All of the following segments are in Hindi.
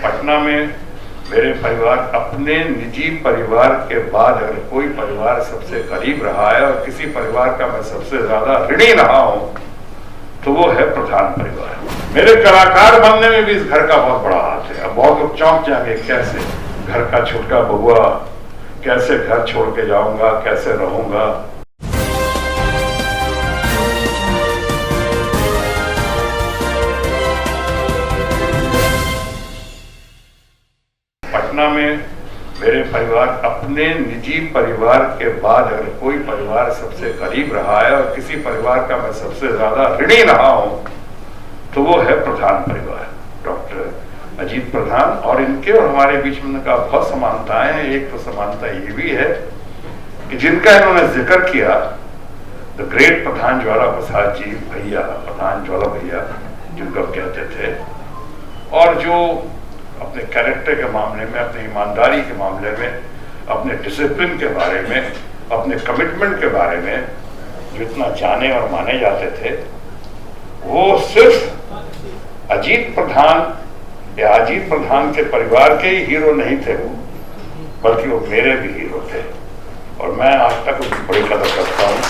पटना में मेरे परिवार, अपने निजी परिवार के बाद अगर कोई परिवार सबसे करीब रहा है और किसी परिवार का मैं सबसे ज्यादा ऋणी रहा हूं तो वो है प्रधान परिवार। मेरे कलाकार बनने में भी इस घर का बहुत बड़ा हाथ है। अब बहुत लोग चौंक जाएंगे, कैसे घर का छोटा बबुआ, कैसे घर छोड़ के जाऊंगा, कैसे रहूंगा। पटना में मेरे परिवार, अपने निजी परिवार के बाद अगर कोई परिवार सबसे करीब रहा है और किसी परिवार का मैं सबसे ज्यादा ऋणी रहा हूं तो वो है प्रधान परिवार, डॉक्टर अजीत प्रधान। और इनके और हमारे बीच में का बहुत समानताएं हैं। एक तो समानता ये भी है कि जिनका इन्होंने जिक्र किया, द ग्रेट प्रधान ज्वाला प्रसाद जी भैया, प्रधान ज्वाला भैया जिनको कहते थे, और जो अपने कैरेक्टर के मामले में, अपनी ईमानदारी के मामले में, अपने डिसिप्लिन के बारे में, अपने कमिटमेंट के बारे में जो इतना जाने और माने जाते थे, वो सिर्फ अजीत प्रधान या अजीत प्रधान के परिवार के ही हीरो नहीं थे वो, बल्कि वो मेरे भी हीरो थे। और मैं आज तक उनकी बड़ी कदर करता हूँ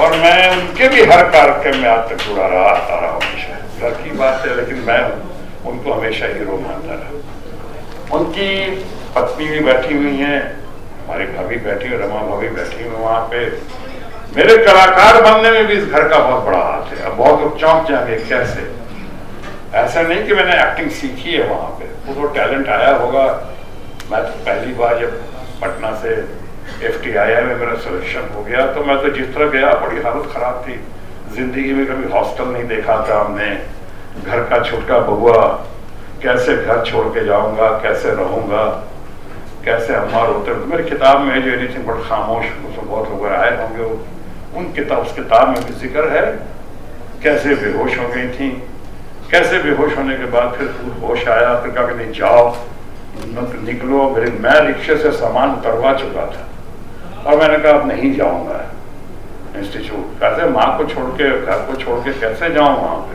और मैं उनके भी हर कार्यक्रम में आज तक जुड़ा रहा हमेशा। घर की बात है, लेकिन मैं उनको हमेशा हीरो मानता रहा। उनकी पत्नी भी बैठी हुई हैं, हमारी भाभी बैठी हुई, रमा भाभी बैठी हुई वहां पे। मेरे कलाकार बनने में भी इस घर का बहुत बड़ा हाथ है। अब बहुत लोग चौंक जाएंगे, कैसे। ऐसा नहीं कि मैंने एक्टिंग सीखी है वहां पे, वो तो टैलेंट आया होगा। मैं तो पहली बार जब पटना से FTII में मेरा सिलेक्शन हो गया तो मैं तो जिस तरह गया, बड़ी हालत खराब थी। जिंदगी में कभी हॉस्टल नहीं देखा था हमने, घर का छोटा बबुआ, कैसे घर छोड़ के जाऊंगा, कैसे रहूंगा, कैसे अम्मा रोते। तो मेरी किताब में जो एनीथिंग बट खामोश, उसमें बहुत लोग आए होंगे, उस किताब में भी जिक्र है कैसे बेहोश हो गई थी, कैसे बेहोश होने के बाद फिर होश आया, फिर कहा कि नहीं जाओ, निकलो। मैं रिक्शे से सामान उतरवा चुका था और मैंने कहा अब नहीं जाऊंगा इंस्टीट्यूट। कैसे माँ को छोड़ के, घर को छोड़ के कैसे जाऊं वहां पे।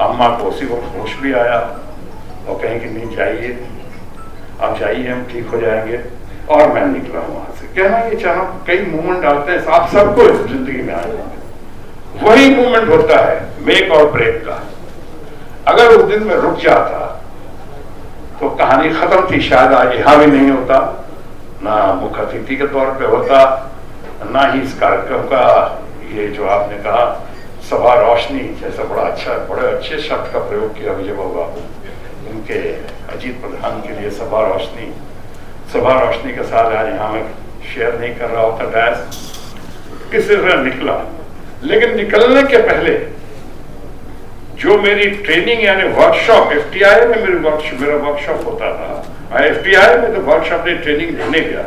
अम्मा को उसी वक्त होश भी आया और कहें कि नहीं जाइए, आप जाइए, हम ठीक हो जाएंगे। और मैं निकला वहां से। कहना ये चाहो, कई मूवमेंट आते हैं, आप सबको जिंदगी में आए, वही मूवमेंट होता है मेक और ब्रेक का। अगर उस दिन में रुक जाता तो कहानी खत्म थी, शायद आज यहां भी नहीं होता, ना मुख्य अतिथि के तौर पे होता, ना ही इस कार्यक्रम का ये जो आपने कहा सभा रोशनी जैसा बड़े अच्छे शब्द का प्रयोग किया विजय बाबू, उनके अजीत प्रधान के लिए सभा रोशनी के साथ आज यहाँ मैं शेयर नहीं कर रहा होता डैश किसी तरह निकला। लेकिन निकलने के पहले जो मेरी ट्रेनिंग यानी वर्कशॉप, FTII में मेरा वर्कशॉप होता था। FTII में तो वर्कशॉप में ट्रेनिंग लेने गया,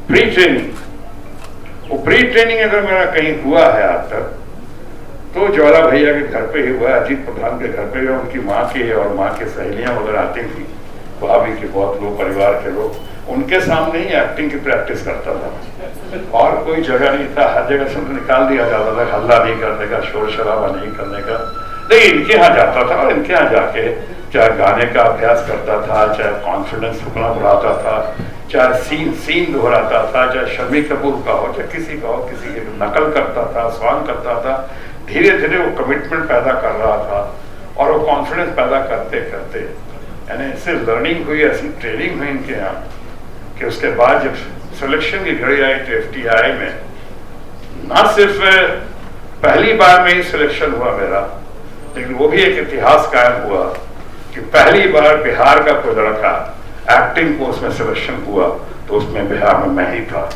प्री ट्रेनिंग। वो प्री ट्रेनिंग अगर मेरा कहीं हुआ है आज तक तो ज्वाला भैया के घर पे ही हुआ, अजीत प्रधान के घर पे ही। उनकी माँ की और माँ की सहेलियां वगैरह आती थी, भाभी के बहुत लोग, परिवार के लोग, उनके सामने ही एक्टिंग की प्रैक्टिस करता था। और कोई जगह नहीं था, हर जगह से निकाल दिया जाता था, हल्ला नहीं करने का, शोर शराबा नहीं करने का। लेकिन इनके यहाँ जाता था और इनके यहाँ जाके चाहे गाने का अभ्यास करता था, चाहे कॉन्फिडेंस अपना बढ़ाता था, चाहे सीन दोहराता था, चाहे शम्मी कपूर का हो, चाहे किसी का हो, किसी की नकल करता था, स्वांग करता था। धीरे धीरे वो कमिटमेंट पैदा कर रहा था और वो कॉन्फिडेंस पैदा करते करते यानी ऐसे लर्निंग हुई, ऐसी ट्रेनिंग हुई इनके यहाँ कि उसके बाद जब सिलेक्शन की घड़ी आई तो FTII में ना सिर्फ पहली बार में ही सिलेक्शन हुआ मेरा, लेकिन वो भी एक इतिहास कायम हुआ कि पहली बार बिहार का कोई लड़का एक्टिंग कोर्स में सिलेक्शन हुआ तो उसमें बिहार में मैं ही था।